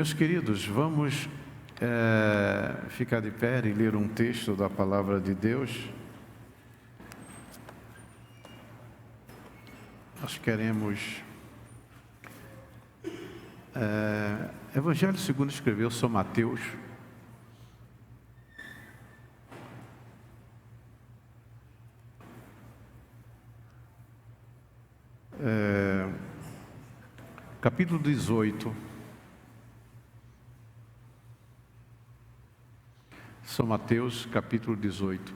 Meus queridos, vamos ficar de pé e ler um texto da Palavra de Deus. Nós queremos... Evangelho segundo escreveu São Mateus. Capítulo 18. São Mateus, capítulo 18.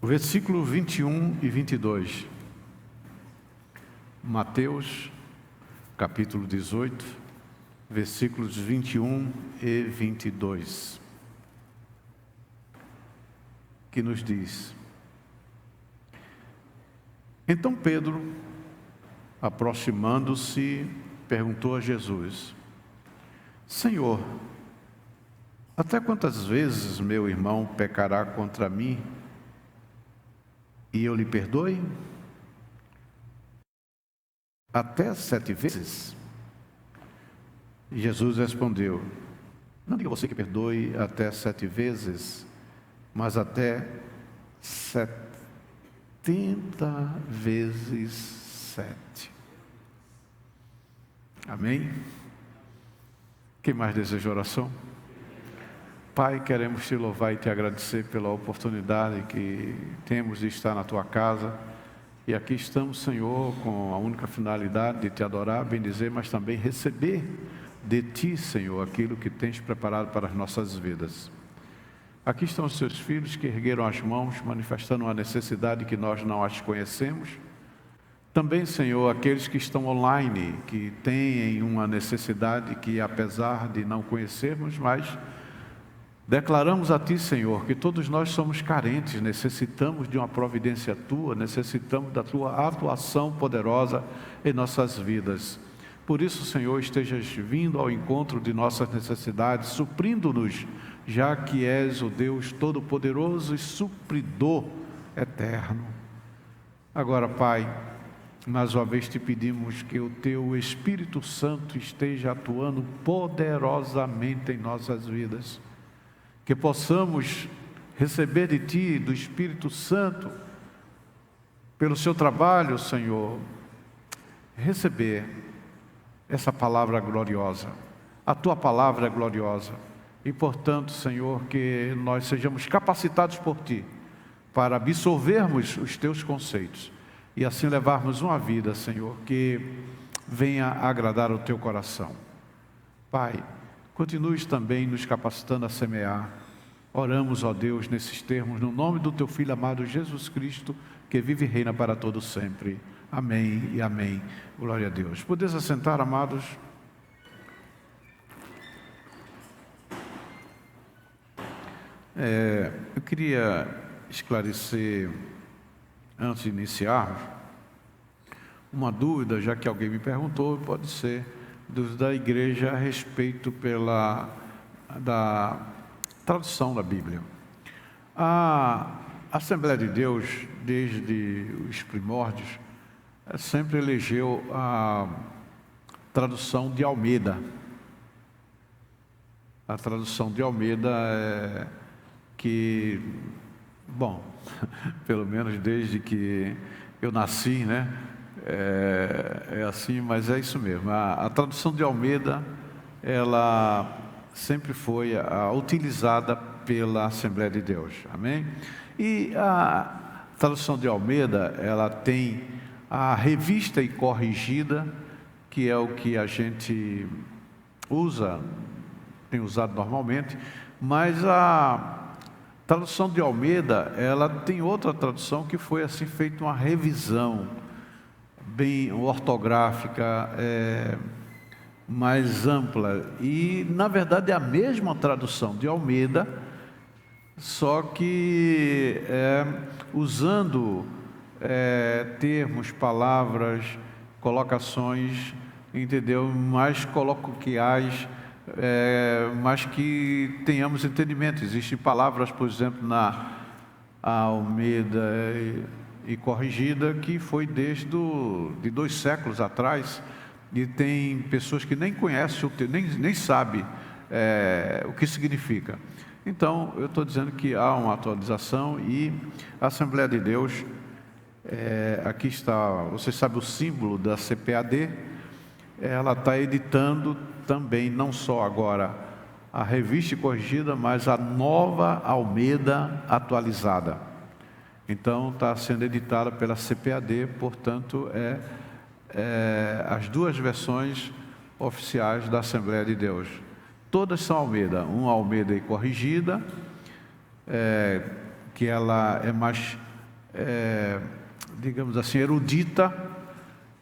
O versículo 21 e 22. Mateus, capítulo 18, versículos 21 e 22. Que nos diz: Então Pedro, aproximando-se, perguntou a Jesus: Senhor, até quantas vezes meu irmão pecará contra mim e eu lhe perdoe? Até 7 vezes? E Jesus respondeu: Não diga você que perdoe até 7 vezes, mas até 70 vezes 7. Amém? Quem mais deseja oração? Pai, queremos te louvar e te agradecer pela oportunidade que temos de estar na tua casa. E aqui estamos, Senhor, com a única finalidade de te adorar, bendizer, mas também receber de ti, Senhor, aquilo que tens preparado para as nossas vidas. Aqui estão os seus filhos que ergueram as mãos, manifestando uma necessidade que nós não as conhecemos. Também, Senhor, aqueles que estão online, que têm uma necessidade que, apesar de não conhecermos, mas declaramos a Ti, Senhor, que todos nós somos carentes, necessitamos de uma providência Tua, necessitamos da Tua atuação poderosa em nossas vidas. Por isso, Senhor, estejas vindo ao encontro de nossas necessidades, suprindo-nos, já que és o Deus Todo-Poderoso e supridor eterno. Agora, Pai, mais uma vez te pedimos que o Teu Espírito Santo esteja atuando poderosamente em nossas vidas, que possamos receber de Ti, do Espírito Santo, pelo Seu trabalho, Senhor, receber essa palavra gloriosa. A Tua palavra é gloriosa. E, portanto, Senhor, que nós sejamos capacitados por Ti para absorvermos os Teus conceitos e assim levarmos uma vida, Senhor, que venha agradar o Teu coração. Pai, continues também nos capacitando a semear. Oramos, ó Deus, nesses termos, no nome do Teu Filho amado Jesus Cristo, que vive e reina para todo sempre. Amém e amém. Glória a Deus. Podeis assentar, amados? Eu queria esclarecer, antes de iniciarmos, uma dúvida, já que alguém me perguntou, pode ser dúvida da igreja a respeito da tradução da Bíblia. A Assembleia de Deus, desde os primórdios, sempre elegeu a tradução de Almeida. A tradução de Almeida que, bom, pelo menos desde que eu nasci, né? É assim, mas é isso mesmo. A tradução de Almeida, ela sempre foi utilizada pela Assembleia de Deus, amém? E a tradução de Almeida, ela tem a revista e corrigida, que é o que a gente usa, tem usado normalmente, mas a tradução de Almeida, ela tem outra tradução que foi assim feita uma revisão bem ortográfica, mais ampla, e na verdade é a mesma tradução de Almeida, só que usando termos, palavras, colocações, entendeu, mais coloquiais, mas que tenhamos entendimento. Existem palavras, por exemplo, na Almeida, e Corrigida, que foi desde de 2 séculos atrás, e tem pessoas que nem conhecem, nem sabem o que significa. Então, eu estou dizendo que há uma atualização e a Assembleia de Deus, aqui está, você sabe o símbolo da CPAD, ela está editando também, não só agora a revista Corrigida, mas a Nova Almeida atualizada. Então, está sendo editada pela CPAD, portanto, as 2 versões oficiais da Assembleia de Deus. Todas são Almeida, uma Almeida e Corrigida, que ela é mais, digamos assim, erudita,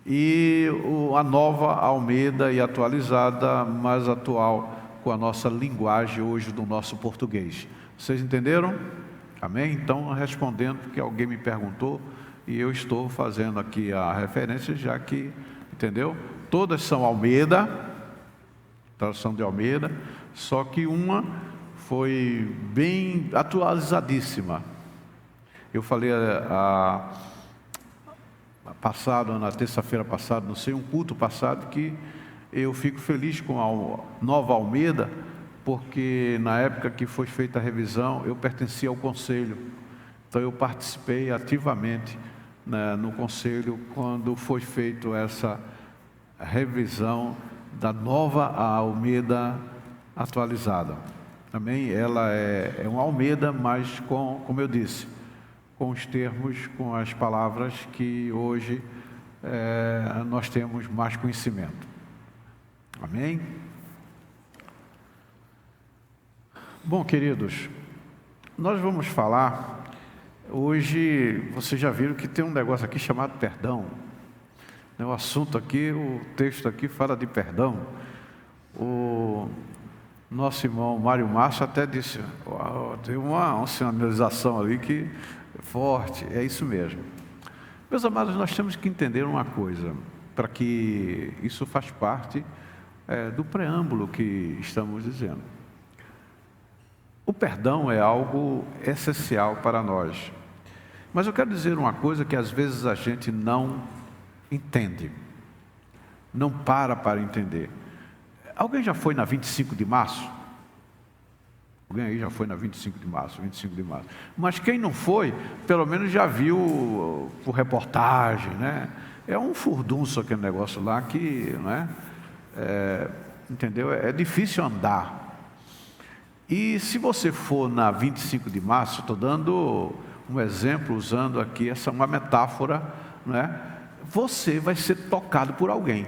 e a Nova Almeida e atualizada, mais atual, com a nossa linguagem hoje do nosso português. Vocês entenderam? Amém? Então, respondendo, porque alguém me perguntou, e eu estou fazendo aqui a referência, já que, entendeu? Todas são Almeida, tradução de Almeida, só que uma foi bem atualizadíssima. Eu falei na terça-feira passada, não sei, um culto passado, que eu fico feliz com a Nova Almeida, porque na época que foi feita a revisão, eu pertencia ao conselho. Então eu participei ativamente, né, no conselho, quando foi feita essa revisão da Nova Almeida atualizada. Também ela é uma Almeida, mas como eu disse, com os termos, com as palavras que hoje nós temos mais conhecimento. Amém? Bom, queridos, nós vamos falar, hoje, vocês já viram que tem um negócio aqui chamado perdão. O assunto aqui, o texto aqui fala de perdão. O nosso irmão Mário Márcio até disse, tem uma sinalização ali que é forte, é isso mesmo. Meus amados, nós temos que entender uma coisa, para que isso faz parte do preâmbulo que estamos dizendo. O perdão é algo essencial para nós. Mas eu quero dizer uma coisa que às vezes a gente não entende, não para entender. Alguém já foi na 25 de março? Alguém aí já foi na 25 de março? Mas quem não foi, pelo menos já viu por reportagem, né? É um furdunço aquele negócio lá que, né? Entendeu? É difícil andar. E se você for na 25 de março, estou dando um exemplo, usando aqui uma metáfora, né? Você vai ser tocado por alguém.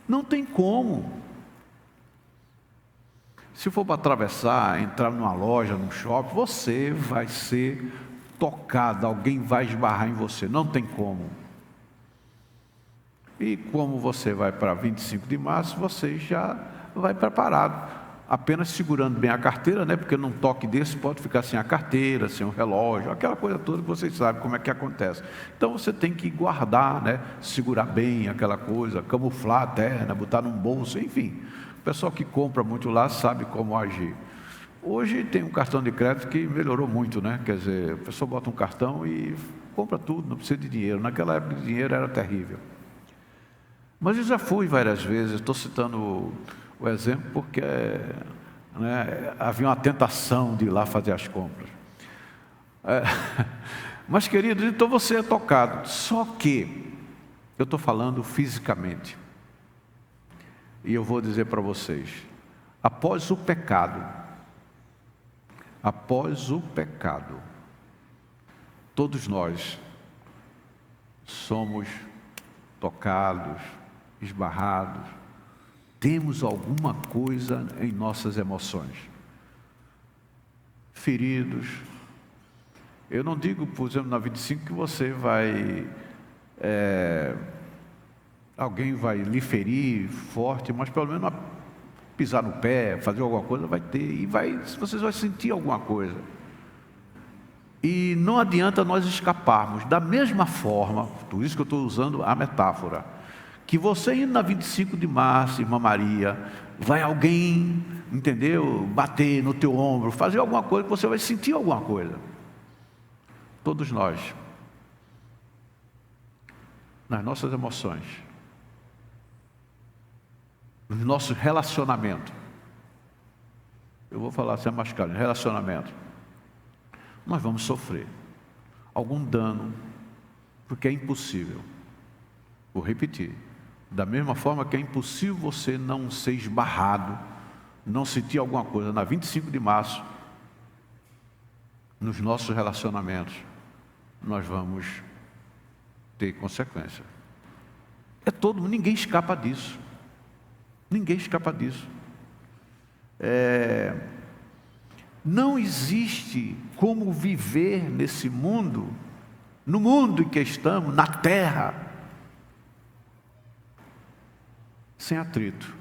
Não tem como. Se for para atravessar, entrar numa loja, num shopping, você vai ser tocado, alguém vai esbarrar em você, não tem como. E como você vai para 25 de março, você já vai preparado. Apenas segurando bem a carteira, né? Porque num toque desse pode ficar sem a carteira, sem o relógio, aquela coisa toda que vocês sabem como é que acontece. Então você tem que guardar, né? Segurar bem aquela coisa, camuflar até, né? Botar num bolso, enfim. O pessoal que compra muito lá sabe como agir. Hoje tem um cartão de crédito que melhorou muito, né? Quer dizer, a pessoa bota um cartão e compra tudo, não precisa de dinheiro. Naquela época o dinheiro era terrível. Mas eu já fui várias vezes, estou citando o exemplo porque havia uma tentação de ir lá fazer as compras. Mas, queridos, então você é tocado. Só que eu estou falando fisicamente. E eu vou dizer para vocês, após o pecado, todos nós somos tocados, esbarrados, temos alguma coisa em nossas emoções, feridos. Eu não digo, por exemplo, na 25 que você vai, alguém vai lhe ferir forte, mas pelo menos pisar no pé, fazer alguma coisa, vai ter, e vocês vão sentir alguma coisa. E não adianta nós escaparmos. Da mesma forma, por isso que eu estou usando a metáfora, que você indo na 25 de março, irmã Maria, vai alguém, entendeu, bater no teu ombro, fazer alguma coisa, que você vai sentir alguma coisa. Todos nós. nas nossas emoções, nos nossos relacionamentos. Eu vou falar assim, mais claro, relacionamento. Nós vamos sofrer algum dano, porque é impossível. Vou repetir. Da mesma forma que é impossível você não ser esbarrado, não sentir alguma coisa na 25 de março, nos nossos relacionamentos, nós vamos ter consequência. Ninguém escapa disso. Ninguém escapa disso. Não existe como viver nesse mundo, no mundo em que estamos, na terra, sem atrito.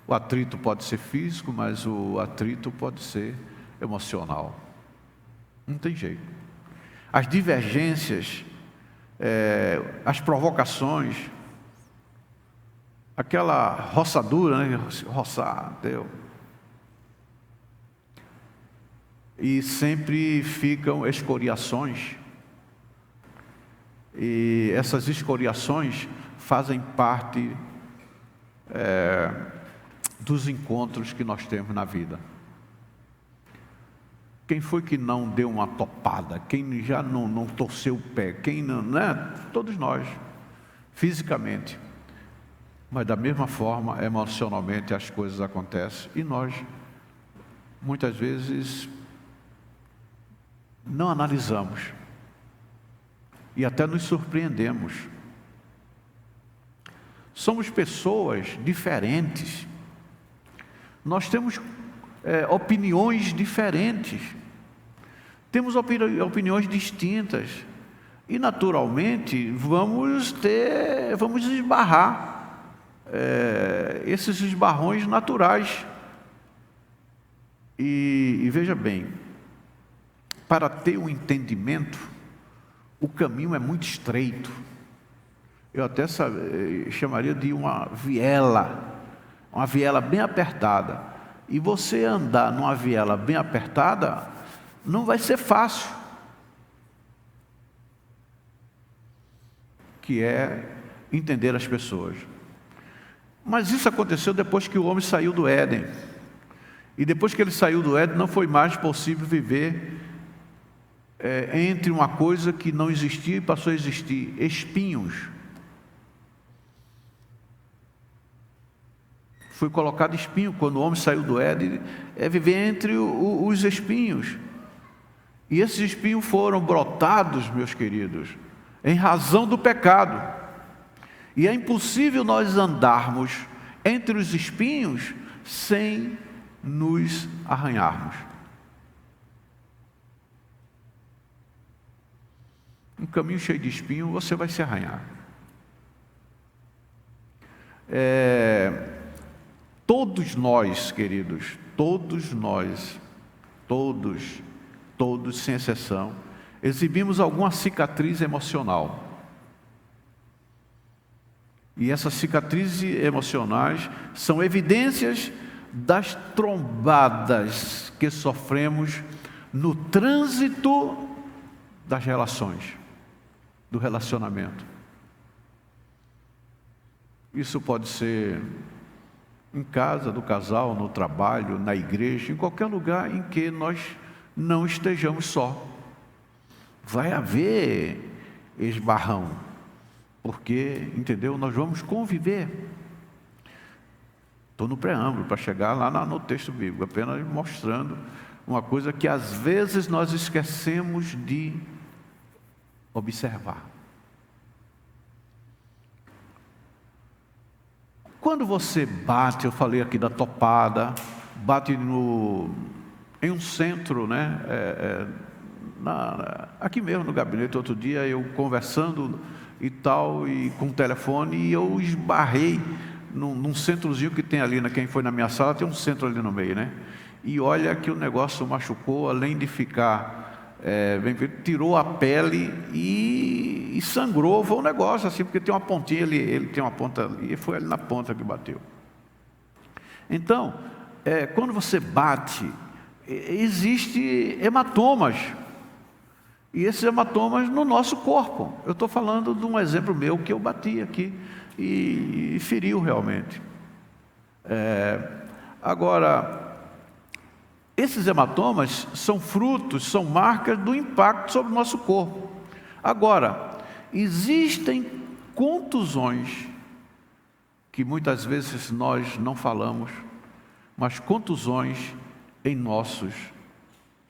O atrito pode ser físico, mas o atrito pode ser emocional. Não tem jeito. As divergências, as provocações, aquela roçadura, né? Roçar, deu. E sempre ficam escoriações. E essas escoriações fazem parte dos encontros que nós temos na vida. Quem foi que não deu uma topada? Quem já não torceu o pé? Quem não, né? Todos nós, fisicamente. Mas da mesma forma, emocionalmente, as coisas acontecem. E nós, muitas vezes, não analisamos. E até nos surpreendemos. Somos pessoas diferentes. Nós temos opiniões diferentes. Temos opiniões distintas. E naturalmente vamos esbarrar. Esses esbarrões naturais. E veja bem, para ter um entendimento, o caminho é muito estreito. Eu até chamaria de uma viela bem apertada. E você andar numa viela bem apertada, não vai ser fácil. Que é entender as pessoas. Mas isso aconteceu depois que o homem saiu do Éden. E depois que ele saiu do Éden, não foi mais possível viver entre uma coisa que não existia e passou a existir, espinhos. Foi colocado espinho, quando o homem saiu do Éden, viver entre os espinhos. E esses espinhos foram brotados, meus queridos, em razão do pecado. E é impossível nós andarmos entre os espinhos sem nos arranharmos. Um caminho cheio de espinho, você vai se arranhar. Todos nós, queridos, todos nós, todos, sem exceção, exibimos alguma cicatriz emocional. E essas cicatrizes emocionais são evidências das trombadas que sofremos no trânsito das relações, do relacionamento. Isso pode ser em casa do casal, no trabalho, na igreja, em qualquer lugar em que nós não estejamos só. Vai haver esbarrão, porque, entendeu? Nós vamos conviver. Estou no preâmbulo para chegar lá no texto bíblico, apenas mostrando uma coisa que às vezes nós esquecemos de observar. Quando você bate, eu falei aqui da topada, bate em um centro, né? Aqui mesmo no gabinete, outro dia, eu conversando e tal, e com o telefone, e eu esbarrei num centrozinho que tem ali, quem foi na minha sala, tem um centro ali no meio, né? E olha que o negócio machucou, além de ficar, tirou a pele e sangrou, foi um negócio assim, porque tem uma pontinha, ele tem uma ponta ali, e foi ali na ponta que bateu. Então, quando você bate, existe hematomas, E esses hematomas no nosso corpo. Eu estou falando de um exemplo meu que eu bati aqui e feriu realmente. Agora, esses hematomas são frutos, são marcas do impacto sobre o nosso corpo. Agora, existem contusões que muitas vezes nós não falamos, mas contusões em nossos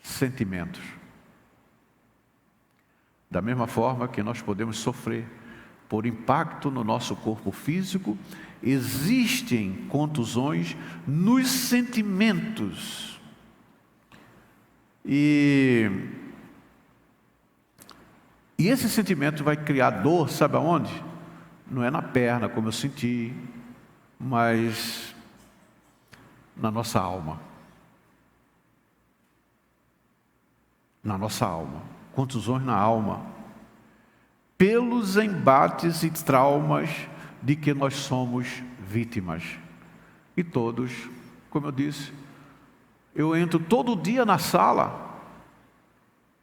sentimentos. Da mesma forma que nós podemos sofrer por impacto no nosso corpo físico, existem contusões nos sentimentos. E esse sentimento vai criar dor, sabe aonde? Não é na perna, como eu senti, mas na nossa alma. Na nossa alma. Contusões na alma. Pelos embates e traumas de que nós somos vítimas. E todos, como eu disse, eu entro todo dia na sala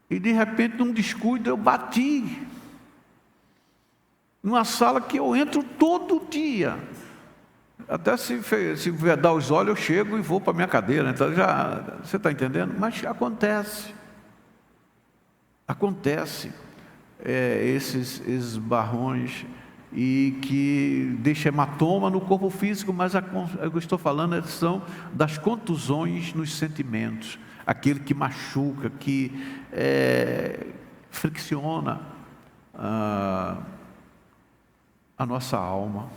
e de repente, num descuido, eu bati. Numa sala que eu entro todo dia. Até se vedar os olhos, eu chego e vou para a minha cadeira. Então, você está entendendo? Mas acontece. Acontece. Esses esbarrões e que deixa hematoma no corpo físico, mas o que eu estou falando são das contusões nos sentimentos. Aquele que machuca, que fricciona a nossa alma.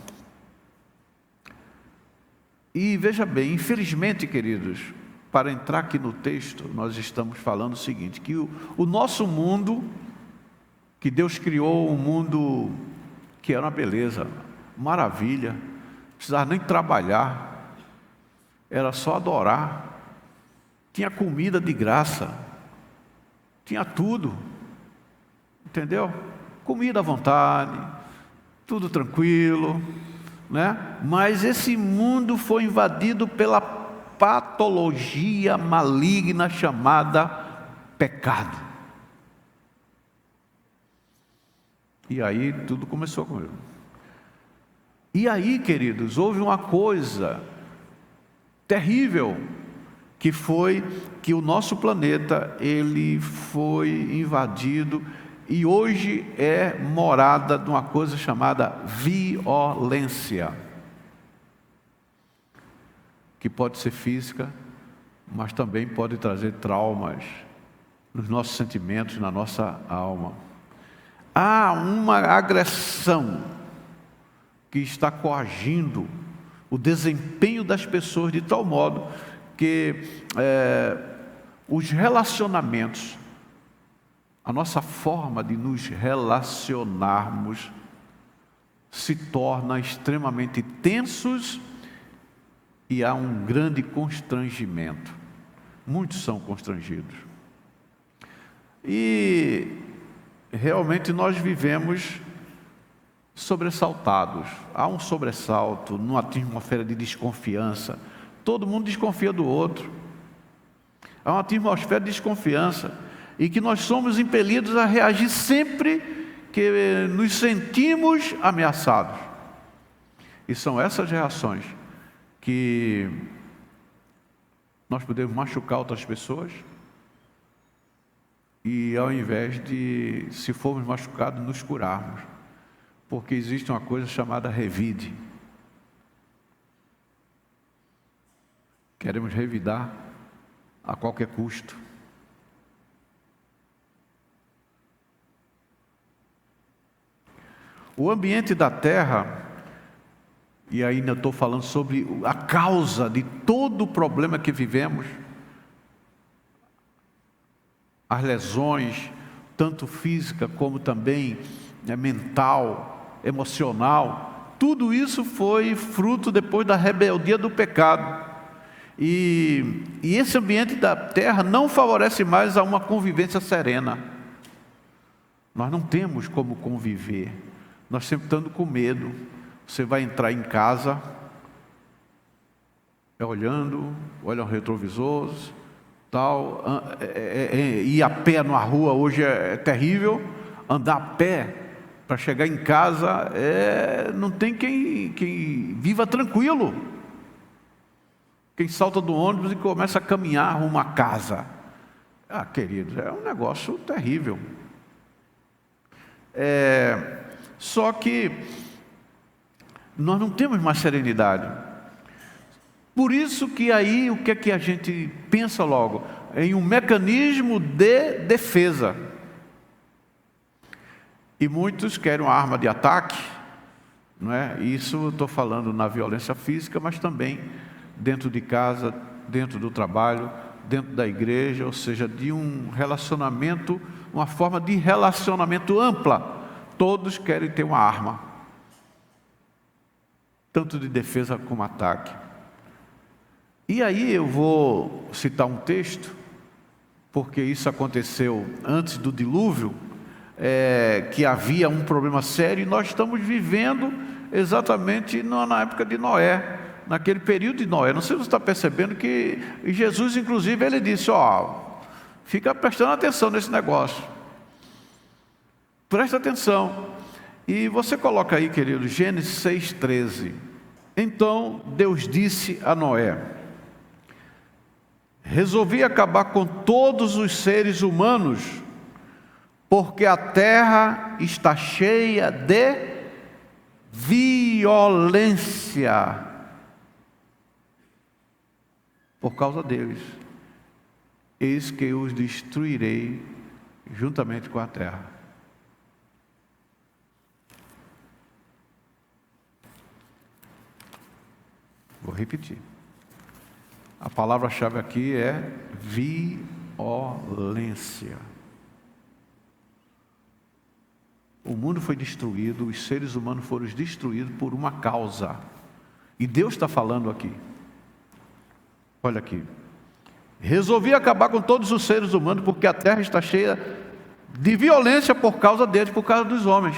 E veja bem, infelizmente, queridos, para entrar aqui no texto, nós estamos falando o seguinte, que o nosso mundo, que Deus criou um mundo que era uma beleza, maravilha, não precisava nem trabalhar, era só adorar, tinha comida de graça, tinha tudo, entendeu? Comida à vontade, tudo tranquilo, né? Mas esse mundo foi invadido pela patologia maligna chamada pecado. E aí tudo começou com ele. E aí, queridos, houve uma coisa terrível, que foi que o nosso planeta, ele foi invadido e hoje é morada de uma coisa chamada violência, que pode ser física, mas também pode trazer traumas nos nossos sentimentos, na nossa alma. Há uma agressão que está coagindo o desempenho das pessoas de tal modo que os relacionamentos, a nossa forma de nos relacionarmos se torna extremamente tensos e há um grande constrangimento. Muitos são constrangidos. E realmente nós vivemos sobressaltados. Há um sobressalto, numa atmosfera de desconfiança. Todo mundo desconfia do outro. Há uma atmosfera de desconfiança e que nós somos impelidos a reagir sempre que nos sentimos ameaçados. E são essas reações que nós podemos machucar outras pessoas e ao invés de, se formos machucados, nos curarmos. Porque existe uma coisa chamada revide. Queremos revidar a qualquer custo. O ambiente da terra, e ainda estou falando sobre a causa de todo o problema que vivemos, as lesões, tanto física como também mental, emocional, tudo isso foi fruto depois da rebeldia do pecado. E esse ambiente da terra não favorece mais a uma convivência serena. Nós não temos como conviver. Nós sempre estamos com medo. Você vai entrar em casa, olha o retrovisor, tal. Ir a pé numa rua hoje é terrível. Andar a pé para chegar em casa, não tem quem viva tranquilo. Quem salta do ônibus e começa a caminhar rumo à casa. Queridos, é um negócio terrível. Só que nós não temos mais serenidade. Por isso que aí, o que é que a gente pensa logo? Em um mecanismo de defesa. E muitos querem uma arma de ataque, não é? Isso eu estou falando na violência física, mas também dentro de casa, dentro do trabalho, dentro da igreja, ou seja, de um relacionamento, uma forma de relacionamento ampla. Todos querem ter uma arma, tanto de defesa como ataque. E aí eu vou citar um texto, porque isso aconteceu antes do dilúvio, que havia um problema sério, e nós estamos vivendo exatamente na época de Noé, naquele período de Noé. Não sei se você está percebendo que Jesus, inclusive, ele disse, fica prestando atenção nesse negócio. Presta atenção. E você coloca aí, querido, Gênesis 6,13. Então Deus disse a Noé: resolvi acabar com todos os seres humanos, porque a terra está cheia de violência por causa deles. Eis que eu os destruirei juntamente com a terra. Vou repetir. A palavra-chave aqui é violência. O mundo foi destruído, os seres humanos foram destruídos por uma causa. E Deus está falando aqui. Olha aqui. Resolvi acabar com todos os seres humanos, porque a terra está cheia de violência por causa deles, por causa dos homens.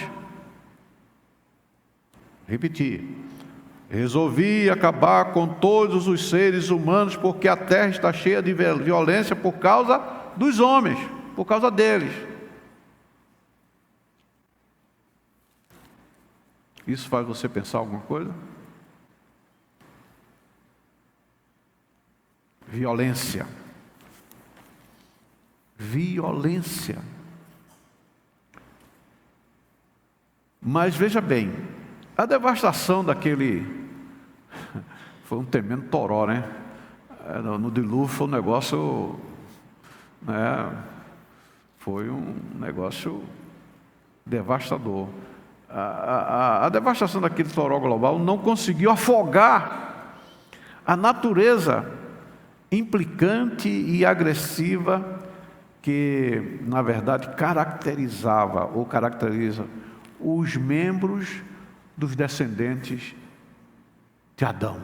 Repetir. Resolvi acabar com todos os seres humanos, porque a terra está cheia de violência por causa dos homens, por causa deles. Isso faz você pensar alguma coisa? Violência. Violência. Mas veja bem, a devastação daquele... Foi um tremendo toró, né? No dilúvio foi um negócio... Foi um negócio devastador. A devastação daquele toró global não conseguiu afogar a natureza implicante e agressiva que, na verdade, caracterizava ou caracteriza os membros dos descendentes de Adão.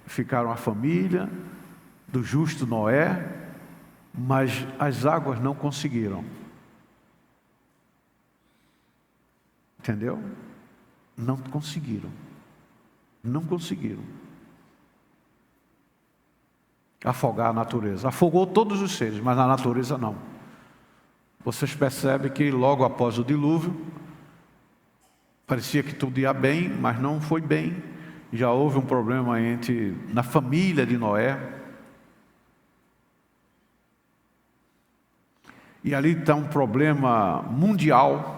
Ficaram a família do justo Noé, mas as águas não conseguiram. Entendeu? Não conseguiram. Não conseguiram afogar a natureza. Afogou todos os seres, mas a natureza não. Vocês percebem que logo após o dilúvio, parecia que tudo ia bem, mas não foi bem. Já houve um problema na família de Noé. E ali está um problema mundial.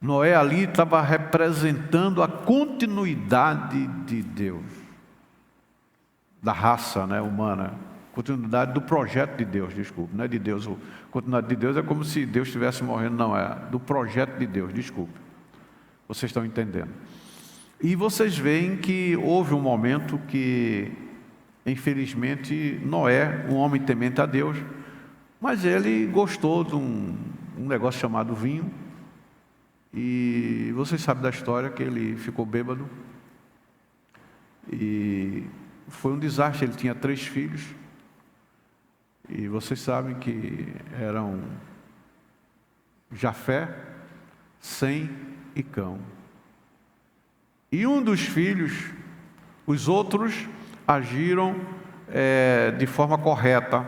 Noé ali estava representando a continuidade de Deus, da raça, humana, continuidade do projeto de Deus, desculpe, não é de Deus. A continuidade de Deus é como se Deus estivesse morrendo, não, é do projeto de Deus, desculpe. Vocês estão entendendo. E vocês veem que houve um momento que, infelizmente, Noé, um homem temente a Deus, mas ele gostou de um negócio chamado vinho, e vocês sabem da história que ele ficou bêbado, e foi um desastre. Ele tinha 3 filhos, e vocês sabem que eram Jafé, Sem e Cão. E um dos filhos, os outros agiram de forma correta,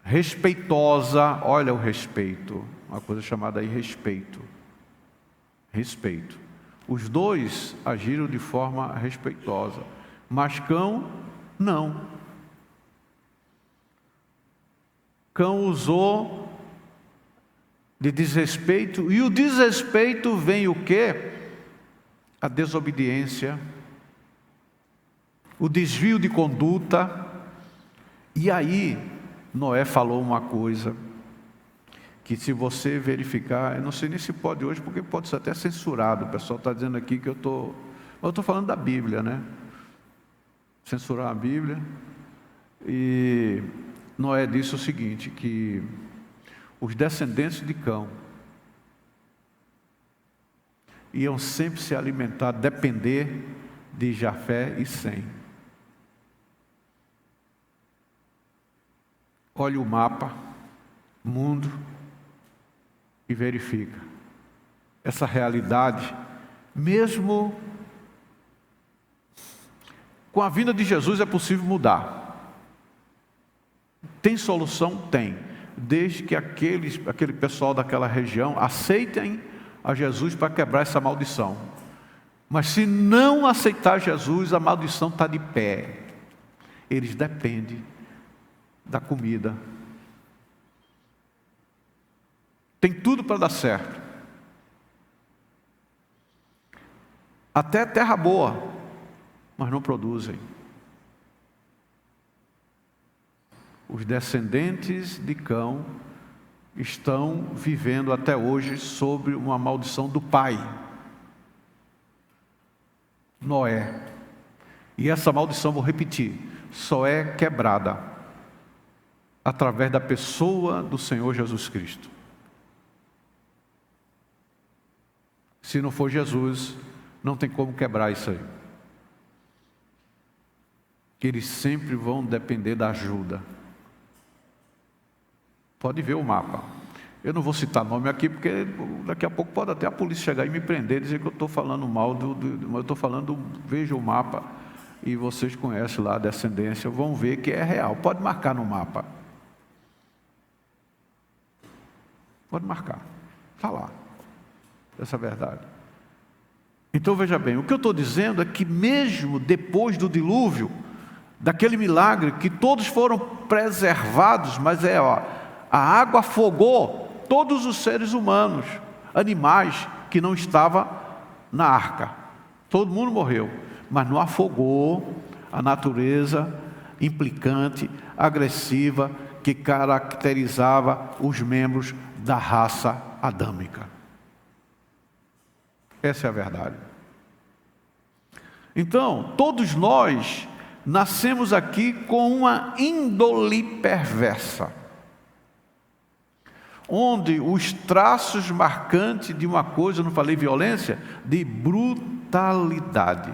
respeitosa. Olha o respeito, uma coisa chamada aí respeito. Respeito. Os dois agiram de forma respeitosa, mas Cão não. Cão usou de desrespeito, e o desrespeito vem o quê? A desobediência, o desvio de conduta. E aí Noé falou uma coisa que, se você verificar, eu não sei nem se pode hoje, porque pode ser até censurado. O pessoal está dizendo aqui que eu estou falando da Bíblia, né? Censurar a Bíblia. E Noé disse o seguinte, que os descendentes de Cão iam sempre se alimentar, depender de Jafé e Sem. Olhe o mapa, mundo, e verifica essa realidade. Mesmo com a vinda de Jesus é possível mudar. Tem solução? Tem. Desde que aquele pessoal daquela região aceitem a Jesus para quebrar essa maldição. Mas se não aceitar Jesus, a maldição está de pé. Eles dependem da comida. Tem tudo para dar certo. Até terra boa, mas não produzem. Os descendentes de Cão estão vivendo até hoje sobre uma maldição do pai, Noé. E essa maldição, vou repetir, só é quebrada através da pessoa do Senhor Jesus Cristo. Se não for Jesus, não tem como quebrar isso aí. Eles sempre vão depender da ajuda. Pode ver o mapa. Eu não vou citar nome aqui, porque daqui a pouco pode até a polícia chegar e me prender, dizer que eu estou falando mal, mas eu estou falando, veja o mapa, e vocês conhecem lá a descendência, vão ver que é real. Pode marcar no mapa. Pode marcar. Está lá. Essa é a verdade. Então veja bem, o que eu estou dizendo é que mesmo depois do dilúvio, daquele milagre que todos foram preservados, mas a água afogou todos os seres humanos, animais que não estavam na arca. Todo mundo morreu, mas não afogou a natureza implicante, agressiva, que caracterizava os membros da raça adâmica. Essa é a verdade. Então, todos nós nascemos aqui com uma índole perversa, onde os traços marcantes de uma coisa, eu não falei violência, de brutalidade.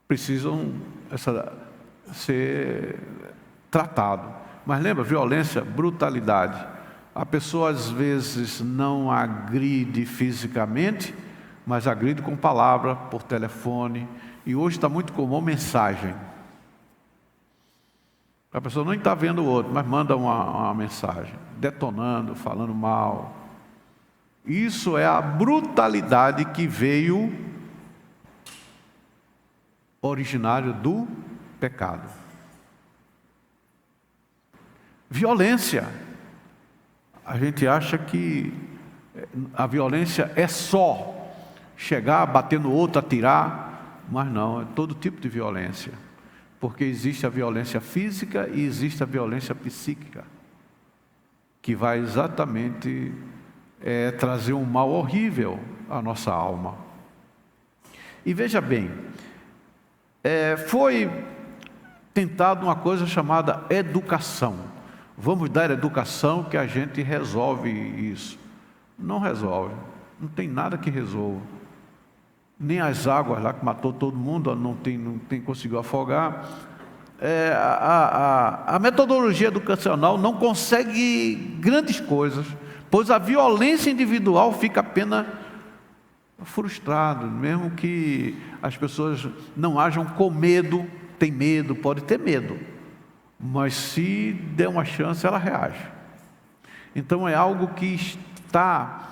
Precisam ser tratados. Mas lembra, violência, brutalidade. A pessoa às vezes não agride fisicamente, mas agride com palavra, por telefone. E hoje está muito comum mensagem. A pessoa não está vendo o outro, mas manda uma mensagem, detonando, falando mal. Isso é a brutalidade que veio originário do pecado. Violência. A gente acha que a violência é só chegar, bater no outro, atirar, mas não, é todo tipo de violência. Porque existe a violência física e existe a violência psíquica, que vai exatamente trazer um mal horrível à nossa alma. E veja bem, foi tentado uma coisa chamada educação. Vamos dar educação que a gente resolve isso. Não resolve, não tem nada que resolva. Nem as águas lá que matou todo mundo, não conseguiu afogar. A metodologia educacional não consegue grandes coisas, pois a violência individual fica apenas frustrado, mesmo que as pessoas não hajam com medo, tem medo, pode ter medo, mas se der uma chance, ela reage. Então é algo que está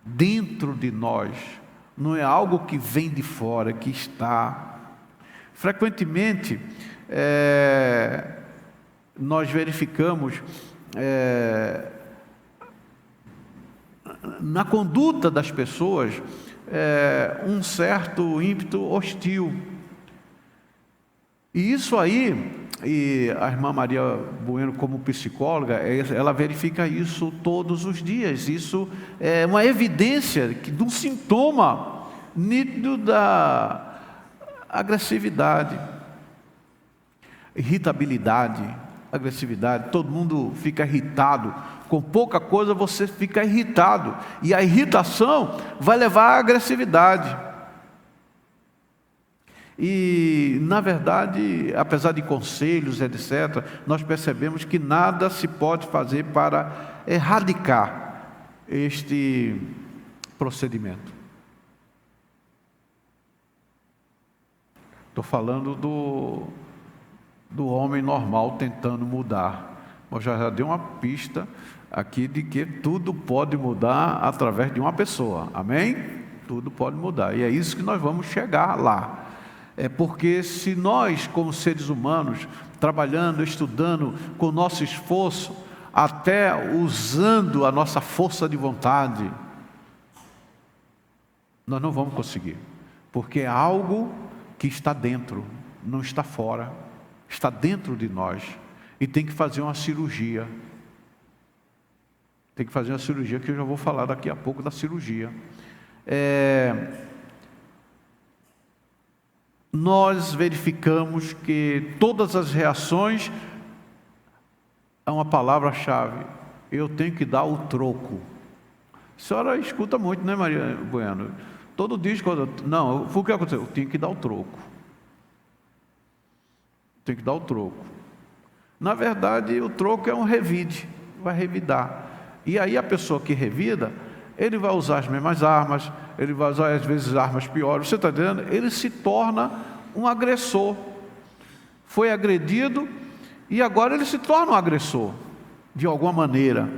dentro de nós, não é algo que vem de fora, que está. Frequentemente, nós verificamos na conduta das pessoas um certo ímpeto hostil. E isso aí, e a irmã Maria Bueno, como psicóloga, ela verifica isso todos os dias. Isso é uma evidência de um sintoma nítido da agressividade, irritabilidade, agressividade. Todo mundo fica irritado. Com pouca coisa você fica irritado. E a irritação vai levar à agressividade. E, na verdade, apesar de conselhos, etc., nós percebemos que nada se pode fazer para erradicar este procedimento. Estou falando do homem normal tentando mudar. Mas já dei uma pista aqui de que tudo pode mudar através de uma pessoa. Amém? Tudo pode mudar. E é isso que nós vamos chegar lá. É porque se nós, como seres humanos, trabalhando, estudando, com o nosso esforço, até usando a nossa força de vontade, nós não vamos conseguir. Porque é algo que está dentro, não está fora, está dentro de nós. E tem que fazer uma cirurgia. Tem que fazer uma cirurgia, que eu já vou falar daqui a pouco da cirurgia. Nós verificamos que todas as reações é uma palavra-chave. Eu tenho que dar o troco. A senhora escuta muito, né, Maria Bueno? Todo dia, não, o que aconteceu? Eu tenho que dar o troco. Tenho que dar o troco. Na verdade, o troco é um revide, vai revidar. E aí a pessoa que revida, ele vai usar as mesmas armas, ele vai usar às vezes armas piores, você está entendendo? Ele se torna um agressor. Foi agredido e agora ele se torna um agressor, de alguma maneira.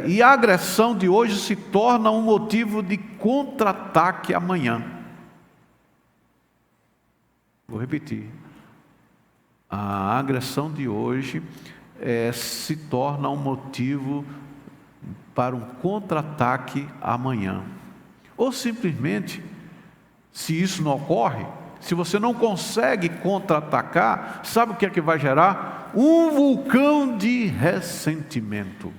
E a agressão de hoje se torna um motivo de contra-ataque amanhã. Vou repetir. A agressão de hoje se torna um motivo para um contra-ataque amanhã. Ou simplesmente, se isso não ocorre, se você não consegue contra-atacar, sabe o que é que vai gerar? Um vulcão de ressentimento.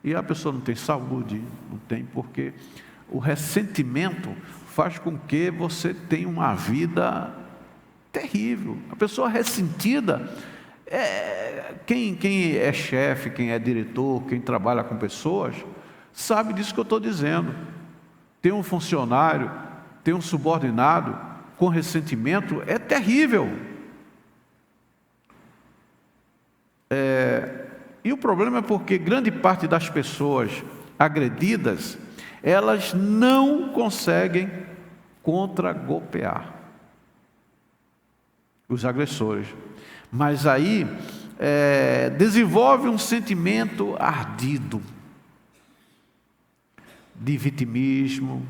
E a pessoa não tem saúde, não tem, porque o ressentimento faz com que você tenha uma vida terrível. A pessoa ressentida, quem é chefe, quem é diretor, quem trabalha com pessoas, sabe disso que eu estou dizendo. Tem um funcionário, tem um subordinado com ressentimento, é terrível. E o problema é porque grande parte das pessoas agredidas, elas não conseguem contra-golpear os agressores. Mas aí desenvolve um sentimento ardido de vitimismo,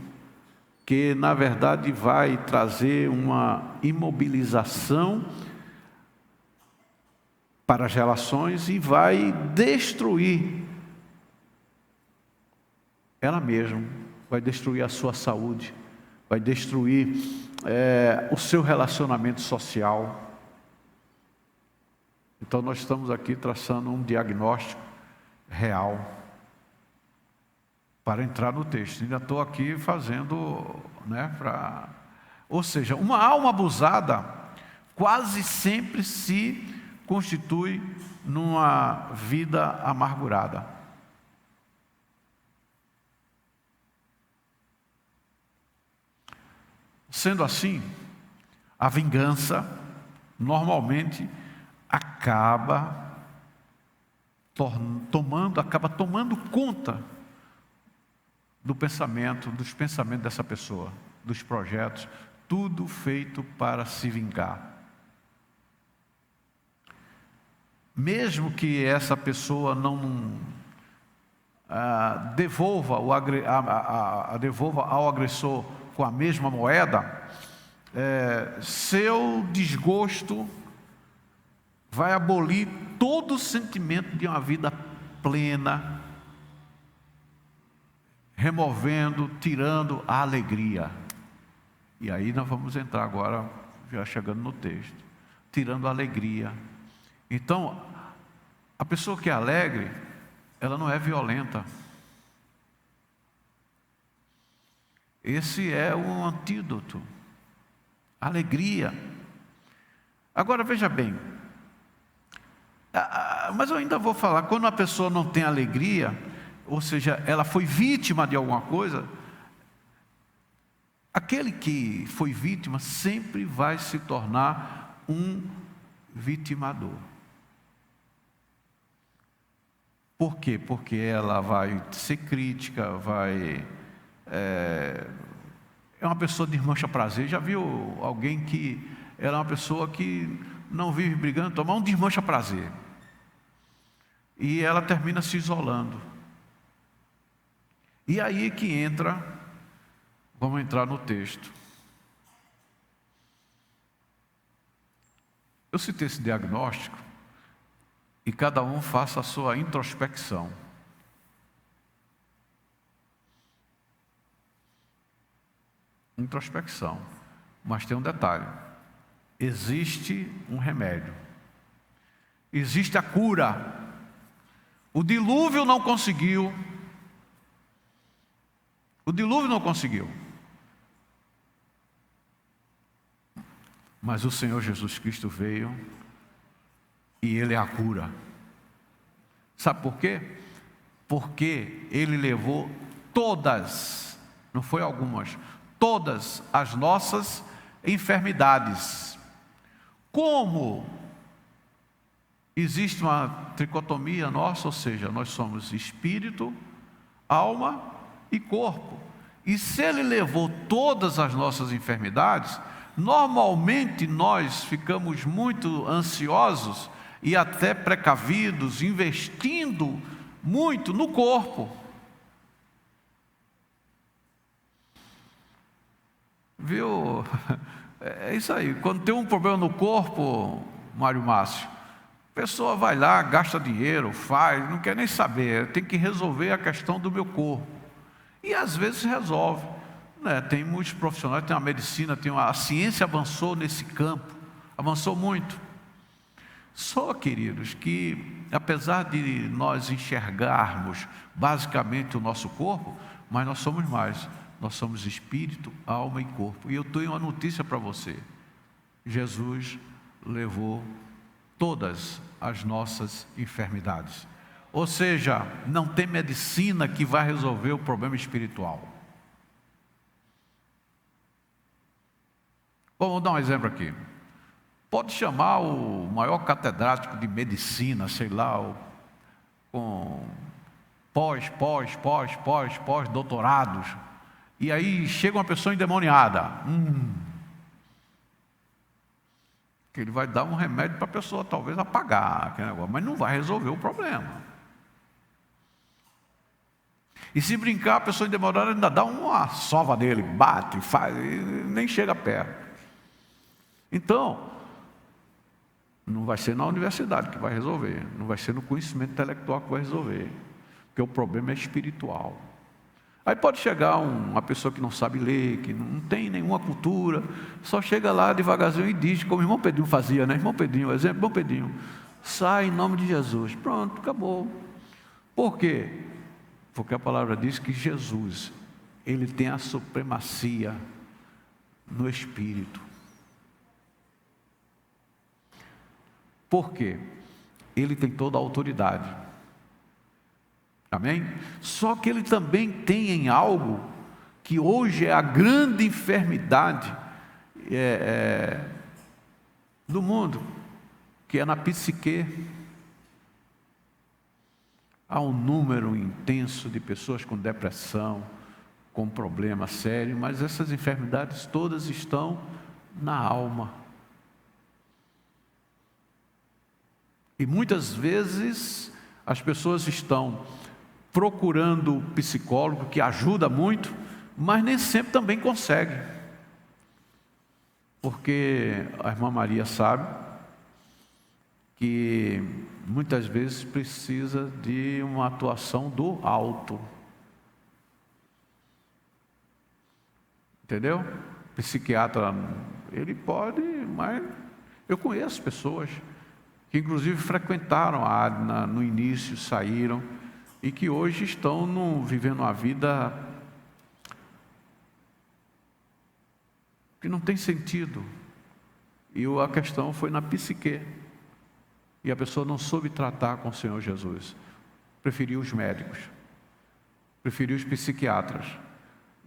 que na verdade vai trazer uma imobilização para as relações e vai destruir ela mesma, vai destruir a sua saúde, vai destruir o seu relacionamento social. Então nós estamos aqui traçando um diagnóstico real para entrar no texto. Ainda estou aqui fazendo, ou seja, uma alma abusada quase sempre se constitui numa vida amargurada. Sendo assim, a vingança normalmente acaba acaba tomando conta dos pensamentos dessa pessoa, dos projetos, tudo feito para se vingar. Mesmo que essa pessoa não devolva ao agressor com a mesma moeda, seu desgosto vai abolir todo o sentimento de uma vida plena, removendo, tirando a alegria. E aí nós vamos entrar agora, já chegando no texto, tirando a alegria. Então, a pessoa que é alegre, ela não é violenta. Esse é um antídoto. Alegria. Agora veja bem, mas eu ainda vou falar, quando a pessoa não tem alegria, ou seja, ela foi vítima de alguma coisa, aquele que foi vítima sempre vai se tornar um vitimador. Por quê? Porque ela vai ser crítica, é uma pessoa de desmancha prazer. Já viu alguém que era uma pessoa que não vive brigando, toma um desmancha prazer. E ela termina se isolando. E aí que entra, vamos entrar no texto. Eu citei esse diagnóstico, e cada um faça a sua introspecção. Introspecção. Mas tem um detalhe. Existe um remédio. Existe a cura. O dilúvio não conseguiu. O dilúvio não conseguiu. Mas o Senhor Jesus Cristo veio e Ele é a cura. Sabe por quê? Porque Ele levou todas, não foi algumas, todas as nossas enfermidades. Como existe uma tricotomia nossa, ou seja, nós somos espírito, alma e corpo. E se Ele levou todas as nossas enfermidades, normalmente nós ficamos muito ansiosos e até precavidos, investindo muito no corpo. Viu? É isso aí. Quando tem um problema no corpo, Mário Márcio, a pessoa vai lá, gasta dinheiro, faz, não quer nem saber, tem que resolver a questão do meu corpo. E às vezes resolve. Tem muitos profissionais, tem a medicina, a ciência avançou nesse campo, avançou muito. Só, queridos, que apesar de nós enxergarmos basicamente o nosso corpo, mas nós somos mais. Nós somos espírito, alma e corpo. E eu tenho uma notícia para você. Jesus levou todas as nossas enfermidades. Ou seja, não tem medicina que vai resolver o problema espiritual. Vamos dar um exemplo aqui. Pode chamar o maior catedrático de medicina, sei lá, com pós-doutorados. E aí chega uma pessoa endemoniada. Que ele vai dar um remédio para a pessoa talvez apagar aquele negócio, mas não vai resolver o problema. E se brincar, a pessoa endemoniada ainda dá uma sova nele, bate, faz, e nem chega perto. Então, não vai ser na universidade que vai resolver, não vai ser no conhecimento intelectual que vai resolver, porque o problema é espiritual. Aí pode chegar uma pessoa que não sabe ler, que não tem nenhuma cultura, só chega lá devagarzinho e diz, como o irmão Pedrinho fazia, né? Irmão Pedrinho, exemplo, irmão Pedrinho, sai em nome de Jesus, pronto, acabou. Por quê? Porque a palavra diz que Jesus, Ele tem a supremacia no Espírito. Por quê? Ele tem toda a autoridade. Amém? Só que Ele também tem em algo que hoje é a grande enfermidade do mundo, que é na psique. Há um número intenso de pessoas com depressão, com problema sério, mas essas enfermidades todas estão na alma. E muitas vezes as pessoas estão procurando psicólogo, que ajuda muito, mas nem sempre também consegue. Porque a irmã Maria sabe que muitas vezes precisa de uma atuação do alto. Entendeu? Psiquiatra, ele pode, mas eu conheço pessoas que inclusive frequentaram a ADNA no início, saíram, e que hoje estão vivendo uma vida que não tem sentido. E a questão foi na psique. E a pessoa não soube tratar com o Senhor Jesus. Preferiu os médicos. Preferiu os psiquiatras.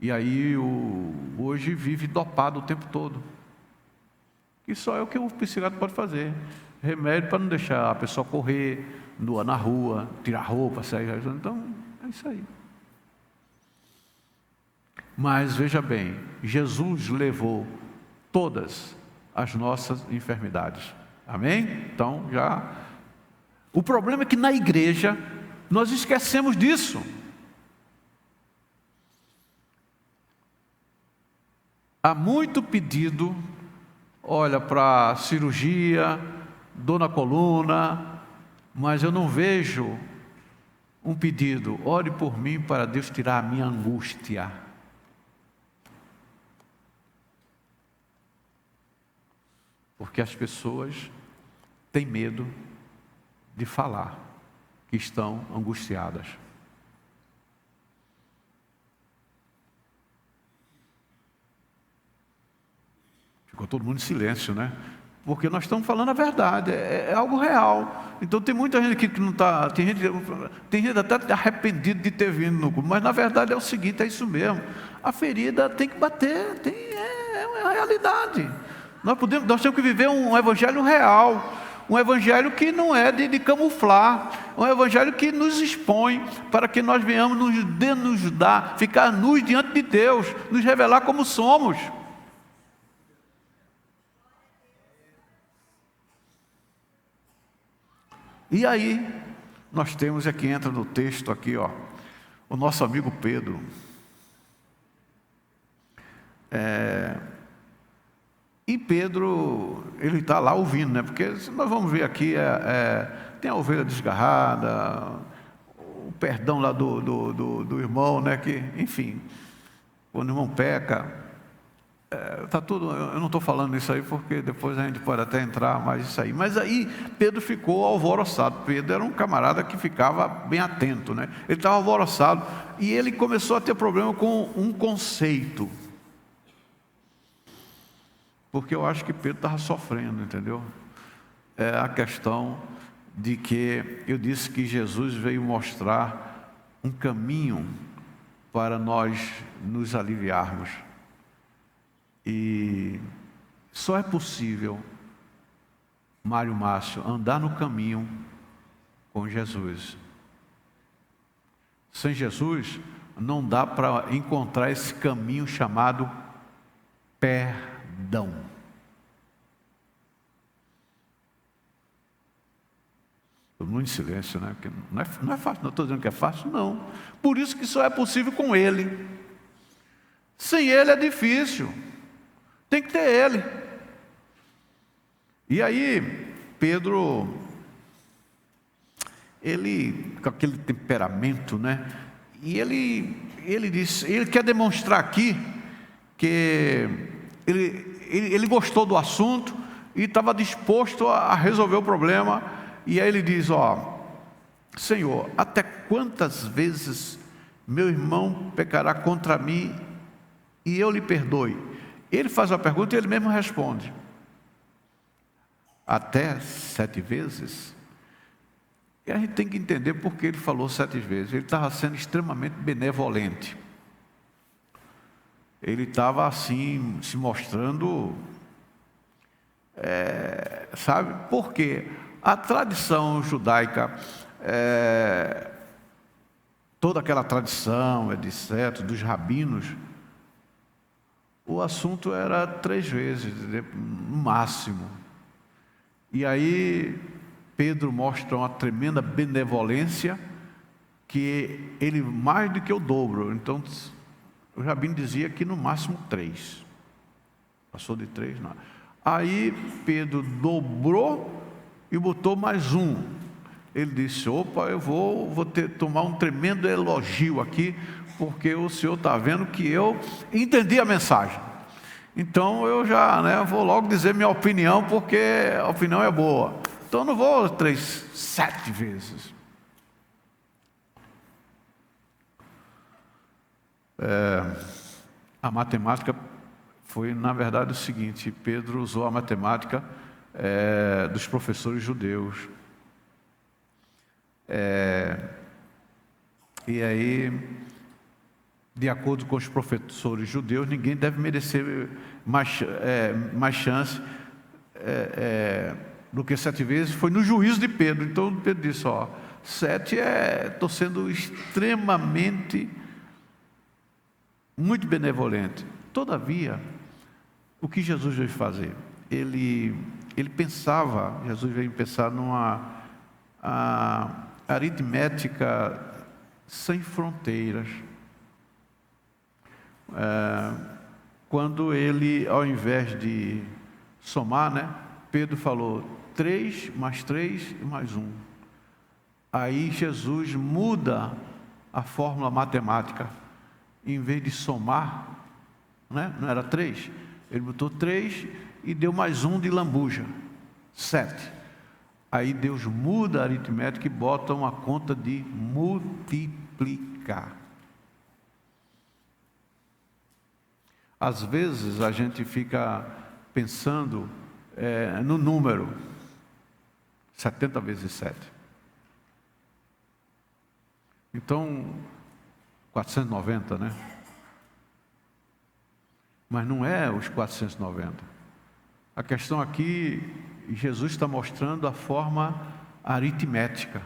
E aí hoje vive dopado o tempo todo. E só é o que o psiquiatra pode fazer. Remédio para não deixar a pessoa correr nua na rua, tirar roupa, sair. Então, é isso aí. Mas veja bem, Jesus levou todas as nossas enfermidades. Amém? Então, já... O problema é que na igreja, nós esquecemos disso. Há muito pedido, olha, para cirurgia, dor na coluna, mas eu não vejo um pedido, ore por mim para Deus tirar a minha angústia. Porque as pessoas têm medo de falar que estão angustiadas. Ficou todo mundo em silêncio, né? Porque nós estamos falando a verdade, é algo real. Então tem muita gente aqui que não está, tem gente até arrependido de ter vindo no culto, mas na verdade é o seguinte, é isso mesmo. A ferida tem que bater, é a realidade. Nós temos que viver um evangelho real, um evangelho que não é de camuflar, um evangelho que nos expõe para que nós venhamos nos dar, ficar nus diante de Deus, nos revelar como somos. E aí, nós temos aqui, entra no texto aqui, ó, o nosso amigo Pedro. E Pedro, ele está lá ouvindo, né? Porque se nós vamos ver aqui, tem a ovelha desgarrada, o perdão lá do irmão, né? Que, enfim, quando o irmão peca, tá tudo. Eu não estou falando isso aí porque depois a gente pode até entrar mais isso aí. Mas aí Pedro ficou alvoroçado. Pedro era um camarada que ficava bem atento, né? Ele estava alvoroçado e ele começou a ter problema com um conceito. Porque eu acho que Pedro estava sofrendo, entendeu? É a questão de que eu disse que Jesus veio mostrar um caminho para nós nos aliviarmos. E só é possível, Mário Márcio, andar no caminho com Jesus. Sem Jesus, não dá para encontrar esse caminho chamado perdão. Todo mundo em silêncio, né? Porque não é fácil, não estou dizendo que é fácil, não. Por isso que só é possível com Ele. Sem Ele é difícil. Tem que ter Ele. E aí, Pedro, ele, com aquele temperamento, né? E ele disse, ele quer demonstrar aqui que ele gostou do assunto e estava disposto a resolver o problema. E aí ele diz, ó, Senhor, até quantas vezes meu irmão pecará contra mim e eu lhe perdoe? Ele faz a pergunta e ele mesmo responde. Até 7 vezes? E a gente tem que entender por que ele falou 7 vezes. Ele estava sendo extremamente benevolente. Ele estava assim, se mostrando, sabe? Porque a tradição judaica toda aquela tradição, etc., dos rabinos, o assunto era 3 vezes, no máximo. E aí Pedro mostra uma tremenda benevolência, que ele mais do que o dobro. Então o rabino dizia que no máximo 3. Passou de 3, não. Aí Pedro dobrou e botou mais um. Ele disse: opa, eu vou tomar um tremendo elogio aqui, porque o senhor está vendo que eu entendi a mensagem. Então eu já vou logo dizer minha opinião, porque a opinião é boa. Então eu não vou 7 vezes. A matemática foi, na verdade, o seguinte: Pedro usou a matemática dos professores judeus. E aí, de acordo com os professores judeus, ninguém deve merecer mais chance do que 7 vezes. Foi no juízo de Pedro. Então Pedro disse: 7 estou sendo extremamente, muito benevolente. Todavia, o que Jesus veio fazer? Ele pensava, Jesus veio pensar numa aritmética sem fronteiras. Quando ele, ao invés de somar, Pedro falou 3 mais 3 e mais 1. Aí Jesus muda a fórmula matemática. Em vez de somar, não era 3, ele botou 3 e deu mais 1 de lambuja, 7. Aí Deus muda a aritmética e bota uma conta de multiplicar. Às vezes a gente fica pensando no número 70 vezes 7. Então, 490, Mas não é os 490. A questão aqui, Jesus está mostrando a forma aritmética.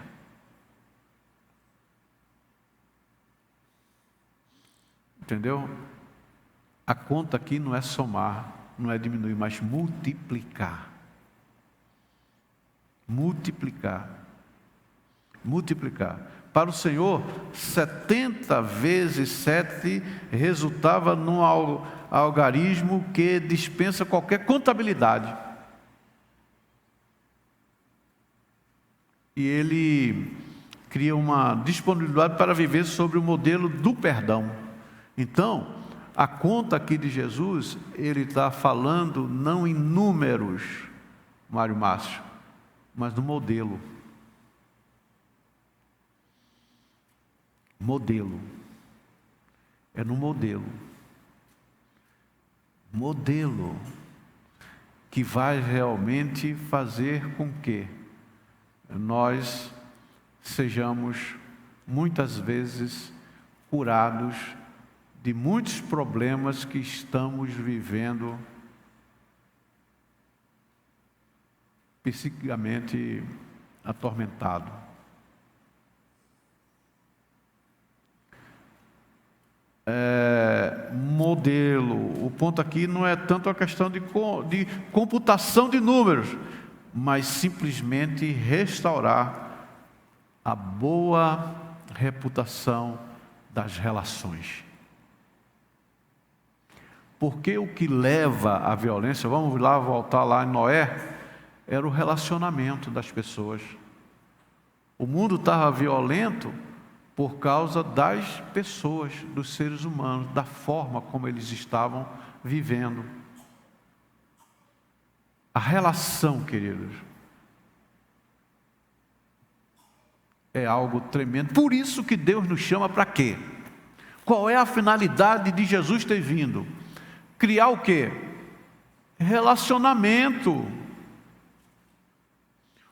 Entendeu? A conta aqui não é somar, não é diminuir, mas multiplicar. Multiplicar. Multiplicar. Para o Senhor, 70 vezes 7 resultava num algarismo que dispensa qualquer contabilidade. E ele cria uma disponibilidade para viver sobre o modelo do perdão. Então, a conta aqui de Jesus, ele está falando não em números, Mário Márcio, mas no modelo. Modelo. É no modelo. Modelo que vai realmente fazer com que nós sejamos muitas vezes curados de muitos problemas que estamos vivendo psiquicamente atormentado. Modelo, o ponto aqui não é tanto a questão de computação de números, mas simplesmente restaurar a boa reputação das relações. Porque o que leva à violência, vamos lá voltar lá em Noé, era o relacionamento das pessoas. O mundo estava violento por causa das pessoas, dos seres humanos, da forma como eles estavam vivendo. A relação, queridos, é algo tremendo. Por isso que Deus nos chama para quê? Qual é a finalidade de Jesus ter vindo? Criar o quê? Relacionamento.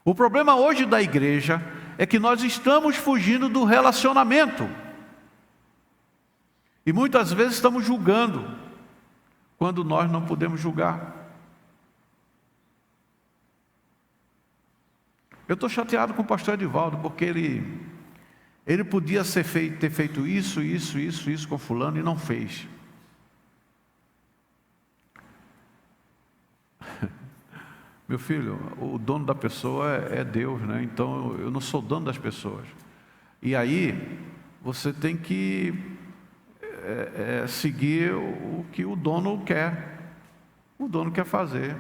O problema hoje da igreja é que nós estamos fugindo do relacionamento. E muitas vezes estamos julgando, quando nós não podemos julgar. Eu estou chateado com o pastor Edivaldo, porque Ele podia ter feito isso com fulano e não fez. Meu filho, o dono da pessoa é Deus, né? Então eu não sou dono das pessoas. E aí você tem que seguir o que o dono quer. O dono quer fazer.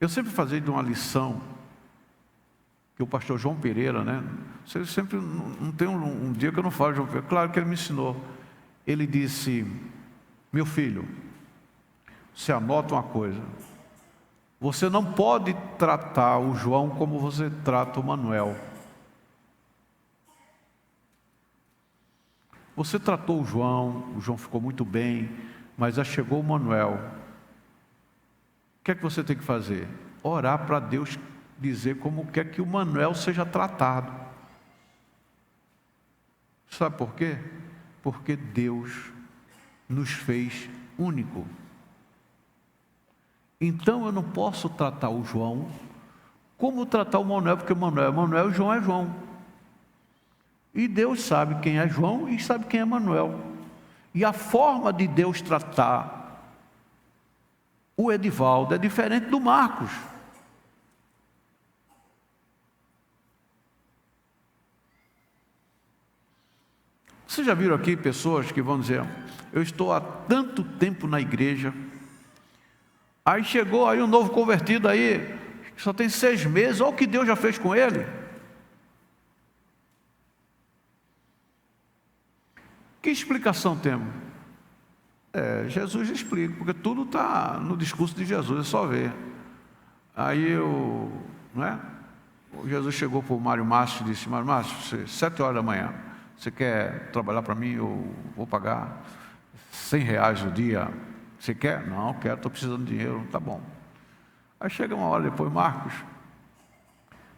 Eu sempre fazia de uma lição que o pastor João Pereira, né? Você sempre não tem um dia que eu não falo de João Pereira. Claro que ele me ensinou. Ele disse: meu filho, você anota uma coisa. Você não pode tratar o João como você trata o Manuel. Você tratou o João ficou muito bem, mas já chegou o Manuel. O que é que você tem que fazer? Orar para Deus dizer como quer que o Manuel seja tratado. Sabe por quê? Porque Deus nos fez único. Então eu não posso tratar o João como tratar o Manuel, porque o Manuel é Manuel e o João é João. E Deus sabe quem é João e sabe quem é Manuel. E a forma de Deus tratar o Edivaldo é diferente do Marcos. Vocês já viram aqui pessoas que vão dizer: eu estou há tanto tempo na igreja, aí chegou aí um novo convertido aí, que só tem 6 meses, olha o que Deus já fez com ele. Que explicação temos? Jesus explica, porque tudo está no discurso de Jesus, é só ver. Aí Jesus chegou para o Mário Márcio e disse: Mário Márcio, 7 horas da manhã, você quer trabalhar para mim? Eu vou pagar R$100 o dia. Você quer? Não, quero, estou precisando de dinheiro. Tá bom. Aí chega uma hora depois: Marcos,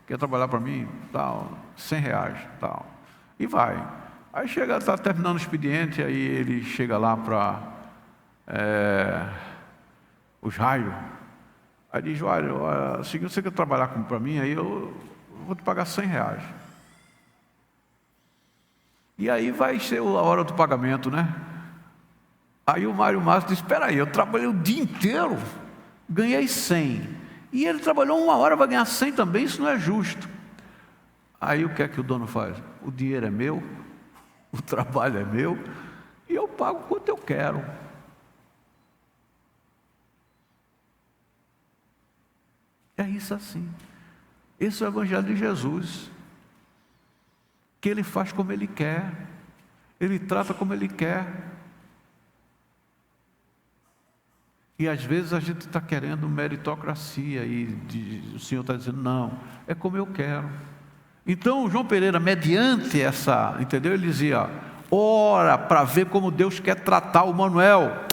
quer trabalhar para mim? Tal, R$100, tal. E vai. Aí chega, está terminando o expediente, aí ele chega lá para os raios. Aí diz: olha, se você quer trabalhar para mim, aí eu vou te pagar R$100. E aí vai ser a hora do pagamento, né? Aí o Mário Márcio diz: espera aí, eu trabalhei o dia inteiro, ganhei 100. E ele trabalhou 1 hora, vai ganhar 100 também, isso não é justo. Aí o que é que o dono faz? O dinheiro é meu, o trabalho é meu, e eu pago quanto eu quero. É isso assim. Esse é o Evangelho de Jesus, que Ele faz como Ele quer, Ele trata como Ele quer. E às vezes a gente está querendo meritocracia, e o Senhor está dizendo: não, é como eu quero. Então o João Pereira, mediante essa, entendeu? Ele dizia: ora para ver como Deus quer tratar o Manuel.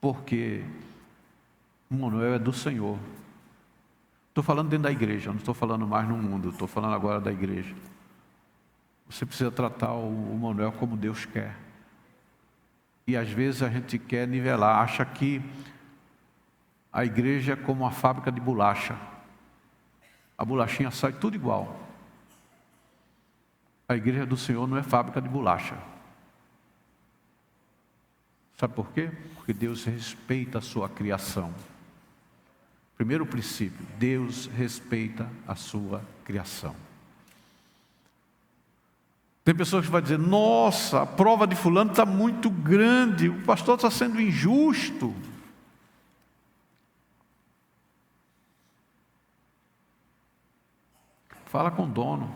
Porque o Manuel é do Senhor. Estou falando dentro da igreja, não estou falando mais no mundo, estou falando agora da igreja. Você precisa tratar o Manuel como Deus quer. E às vezes a gente quer nivelar, acha que a igreja é como uma fábrica de bolacha. A bolachinha sai tudo igual. A igreja do Senhor não é fábrica de bolacha. Sabe por quê? Porque Deus respeita a sua criação. Primeiro princípio: Deus respeita a sua criação. Tem pessoas que vão dizer: nossa, a prova de fulano está muito grande, o pastor está sendo injusto. Fala com o dono.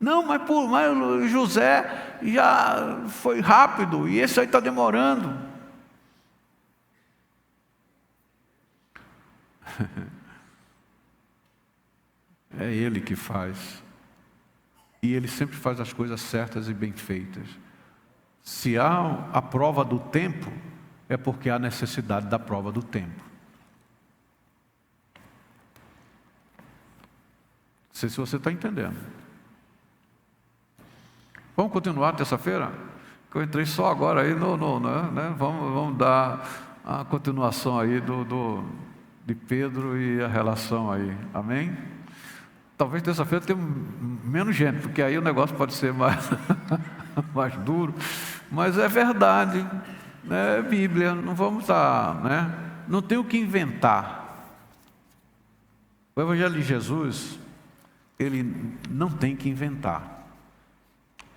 Não, mas o José já foi rápido e esse aí está demorando. É Ele que faz. E Ele sempre faz as coisas certas e bem feitas. Se há a prova do tempo, é porque há necessidade da prova do tempo. Não sei se você está entendendo. Vamos continuar terça-feira? Que eu entrei só agora aí né? Vamos dar a continuação aí de Pedro e a relação aí, amém? Talvez terça-feira tenha menos gente, porque aí o negócio pode ser mais, mais duro, mas é verdade, né? É Bíblia, não vamos estar, né? Não tem o que inventar. O Evangelho de Jesus, ele não tem que inventar.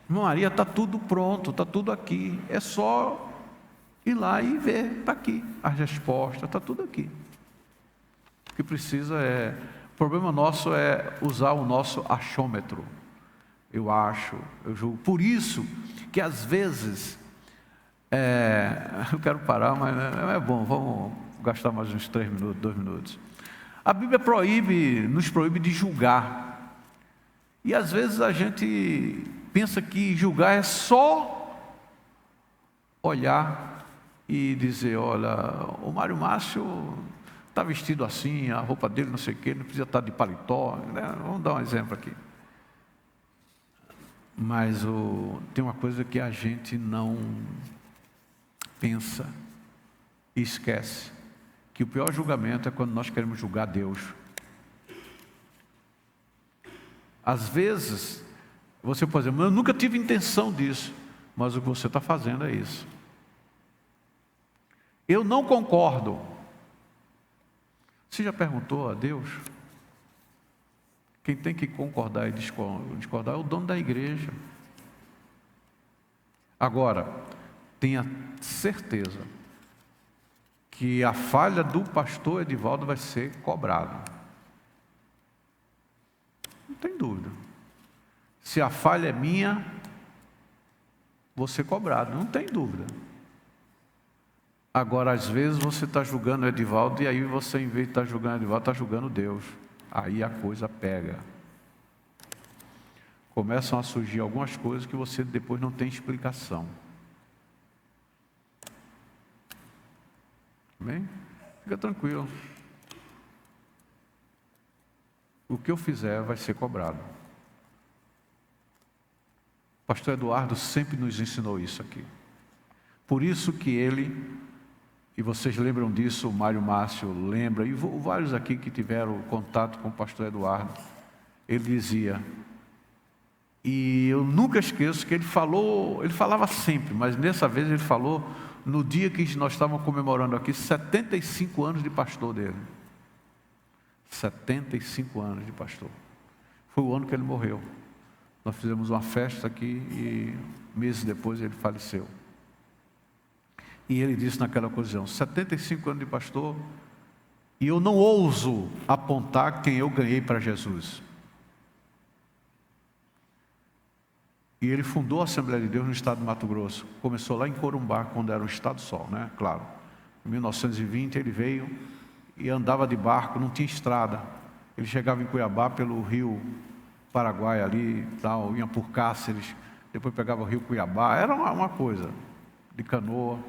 Irmã Maria, está tudo pronto, está tudo aqui, é só ir lá e ver, está aqui, a resposta, está tudo aqui. O que precisa o problema nosso é usar o nosso achômetro. Eu acho, eu julgo. Por isso que às vezes, eu quero parar, mas não é bom, vamos gastar mais uns 3 minutos, 2 minutos. A Bíblia nos proíbe de julgar. E às vezes a gente pensa que julgar é só olhar e dizer, olha, o Mário Márcio está vestido assim, a roupa dele não sei o quê, não precisa estar de paletó, né? Vamos dar um exemplo aqui. Mas tem uma coisa que a gente não pensa e esquece, que o pior julgamento é quando nós queremos julgar Deus. Às vezes, você pode dizer, eu nunca tive intenção disso, mas o que você está fazendo é isso. Eu não concordo. Você já perguntou a Deus? Quem tem que concordar e discordar é o dono da igreja. Agora, tenha certeza que a falha do pastor Edivaldo vai ser cobrada. Não tem dúvida. Se a falha é minha, vou ser cobrado, não tem dúvida. Agora, às vezes você está julgando o Edivaldo e aí você, em vez de estar julgando o Edivaldo, está julgando Deus. Aí a coisa pega. Começam a surgir algumas coisas que você depois não tem explicação. Amém? Fica tranquilo. O que eu fizer vai ser cobrado. O pastor Eduardo sempre nos ensinou isso aqui. Por isso que ele, e vocês lembram disso, o Mário Márcio lembra, e vários aqui que tiveram contato com o pastor Eduardo, ele dizia, e eu nunca esqueço que ele falava sempre, mas dessa vez ele falou no dia que nós estávamos comemorando aqui 75 anos de pastor dele. 75 anos de pastor. Foi o ano que ele morreu. Nós fizemos uma festa aqui e meses depois ele faleceu. E ele disse naquela ocasião, 75 anos de pastor, e eu não ouso apontar quem eu ganhei para Jesus. E ele fundou a Assembleia de Deus no estado de Mato Grosso. Começou lá em Corumbá, quando era um estado só, né? Claro. Em 1920 ele veio e andava de barco, não tinha estrada. Ele chegava em Cuiabá pelo rio Paraguai ali, tal, ia por Cáceres, depois pegava o rio Cuiabá, era uma coisa, de canoa.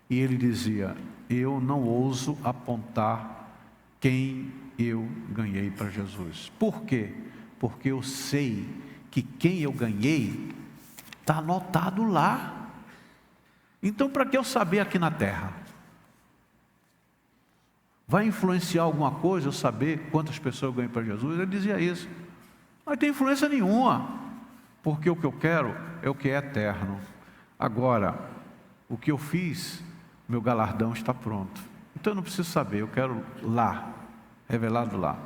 E ele dizia, eu não ouso apontar quem eu ganhei para Jesus. Por quê? Porque eu sei que quem eu ganhei está anotado lá. Então, para que eu saber aqui na terra? Vai influenciar alguma coisa eu saber quantas pessoas eu ganhei para Jesus? Ele dizia isso. Não tem influência nenhuma, porque o que eu quero é o que é eterno. Agora, o que eu fiz, meu galardão está pronto. Então eu não preciso saber, eu quero lá, revelado lá.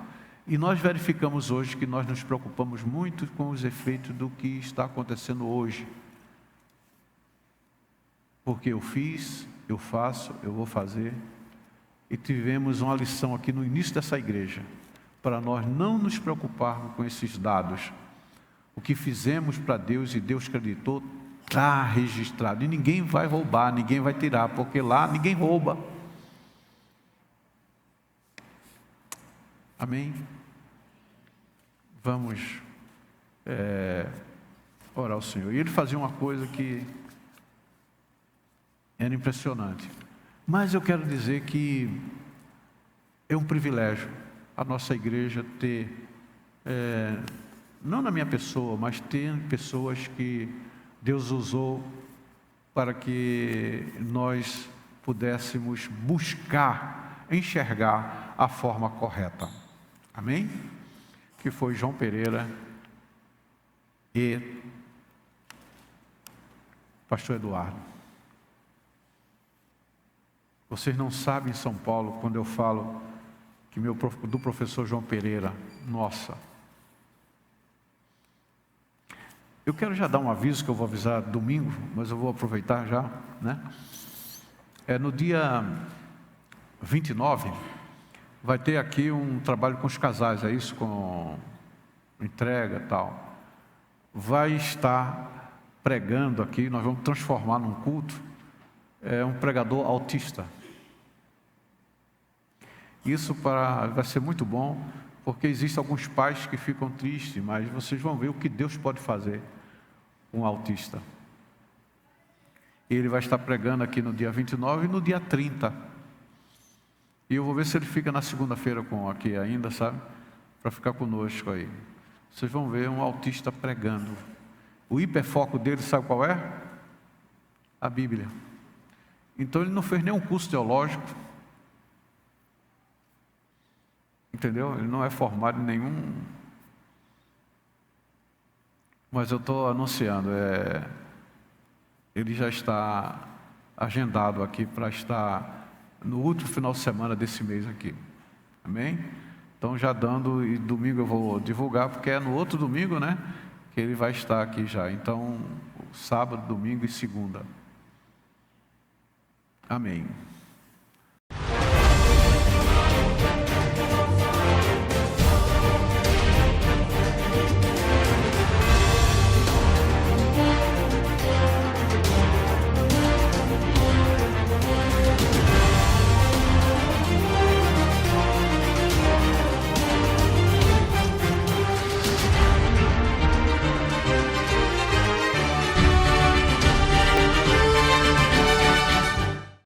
E nós verificamos hoje que nós nos preocupamos muito com os efeitos do que está acontecendo hoje. Porque eu fiz, eu faço, eu vou fazer. E tivemos uma lição aqui no início dessa igreja, para nós não nos preocuparmos com esses dados. O que fizemos para Deus e Deus acreditou, está registrado. E ninguém vai roubar, ninguém vai tirar, porque lá ninguém rouba. Amém? Vamos orar ao Senhor. E ele fazia uma coisa que era impressionante. Mas eu quero dizer que é um privilégio a nossa igreja ter, não na minha pessoa, mas ter pessoas que Deus usou para que nós pudéssemos buscar, enxergar a forma correta. Amém? Que foi João Pereira e Pastor Eduardo. Vocês não sabem em São Paulo, quando eu falo que do professor João Pereira, nossa. Eu quero já dar um aviso, que eu vou avisar domingo, mas eu vou aproveitar já, né? No dia 29, vai ter aqui um trabalho com os casais, é isso? Com entrega e tal. Vai estar pregando aqui, nós vamos transformar num culto, um pregador autista. Isso vai ser muito bom, porque existem alguns pais que ficam tristes, mas vocês vão ver o que Deus pode fazer com um autista. Ele vai estar pregando aqui no dia 29 e no dia 30. E eu vou ver se ele fica na segunda-feira aqui ainda, sabe? Para ficar conosco aí. Vocês vão ver um autista pregando. O hiperfoco dele, sabe qual é? A Bíblia. Então ele não fez nenhum curso teológico. Entendeu? Ele não é formado em nenhum. Mas eu estou anunciando, ele já está agendado aqui para estar no último final de semana desse mês aqui. Amém? Então já dando, e domingo eu vou divulgar, porque é no outro domingo, né? Que ele vai estar aqui já. Então, sábado, domingo e segunda. Amém.